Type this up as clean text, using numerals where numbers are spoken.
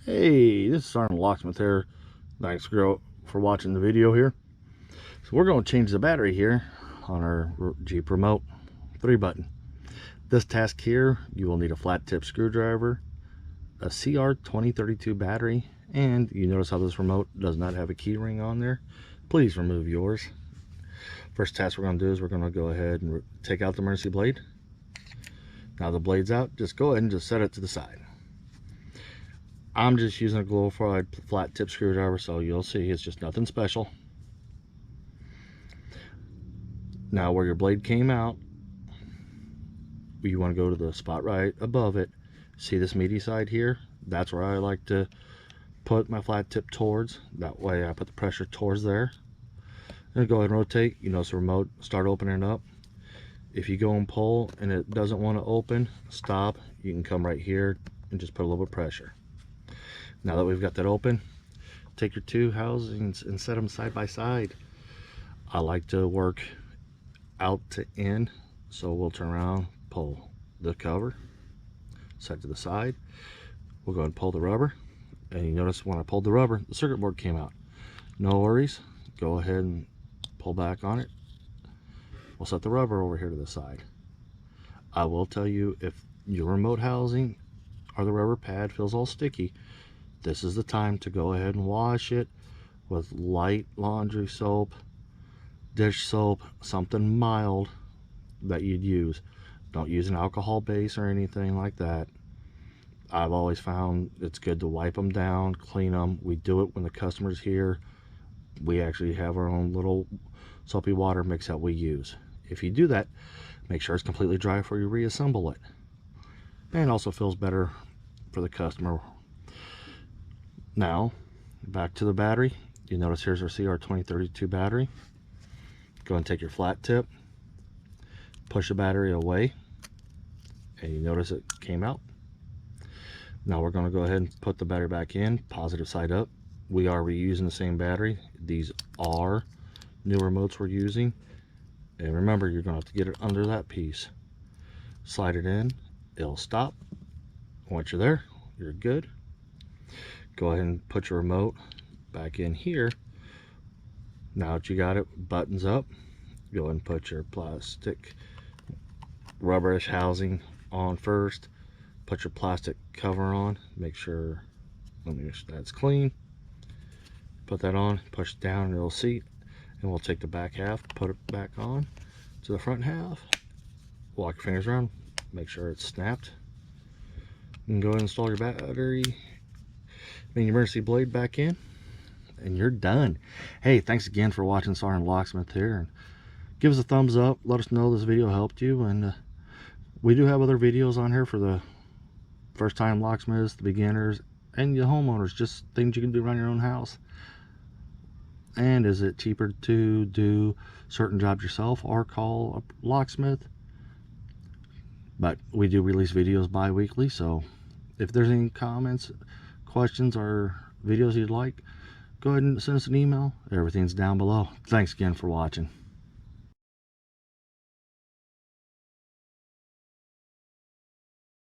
Hey, this is SgtLocksmith here. Thanks for watching the video here. So we're going to change the battery here on our Jeep remote 3-button. This task here, you will need a flat tip screwdriver, a CR2032 battery, and you notice how this remote does not have a key ring on there. Please remove yours. First task we're going to do is we're going to go ahead and take out the emergency blade. Now the blade's out, just go ahead and just set it to the side. I'm just using a glorified flat tip screwdriver, so you'll see it's just nothing special. Now where your blade came out, you want to go to the spot right above it. See this meaty side here? That's where I like to put my flat tip towards. That way I put the pressure towards there. And go ahead and rotate. You notice the remote start opening up. If you go and pull and it doesn't want to open, stop. You can come right here and just put a little bit of pressure. Now that we've got that open, take your two housings and set them side by side. I like to work out to in, so we'll turn around, pull the cover, set to the side. We'll go ahead and pull the rubber, and you notice when I pulled the rubber, the circuit board came out. No worries, go ahead and pull back on it. We'll set the rubber over here to the side. I will tell you, if your remote housing or the rubber pad feels all sticky, this is the time to go ahead and wash it with light laundry soap, dish soap, something mild that you'd use. Don't use an alcohol base or anything like that. I've always found it's good to wipe them down, clean them. We do it when the customer's here. We actually have our own little soapy water mix that we use. If you do that, make sure it's completely dry before you reassemble it. And also feels better for the customer. Now, back to the battery. You notice here's our CR2032 battery. Go and take your flat tip, push the battery away, and you notice it came out. Now we're going to go ahead and put the battery back in, positive side up. We are reusing the same battery. These are new remotes we're using. And remember, you're going to have to get it under that piece. Slide it in, it'll stop. Once you're there, you're good. Go ahead and put your remote back in here. Now that you got it, buttons up, go ahead and put your plastic rubberish housing on first. Put your plastic cover on. Make sure that's clean. Put that on, push it down, and it'll seat. And we'll take the back half, put it back on to the front half. Walk your fingers around, make sure it's snapped. And go ahead and install your battery. Bring your emergency blade back in, and you're done. Hey, thanks again for watching SgtLocksmith here. And give us a thumbs up. Let us know this video helped you. And we do have other videos on here for the first-time locksmiths, the beginners, and the homeowners. Just things you can do around your own house. And is it cheaper to do certain jobs yourself or call a locksmith? But we do release videos bi-weekly, so if there's any comments, questions, or videos you'd like, go ahead and send us an email. Everything's down below. Thanks again for watching.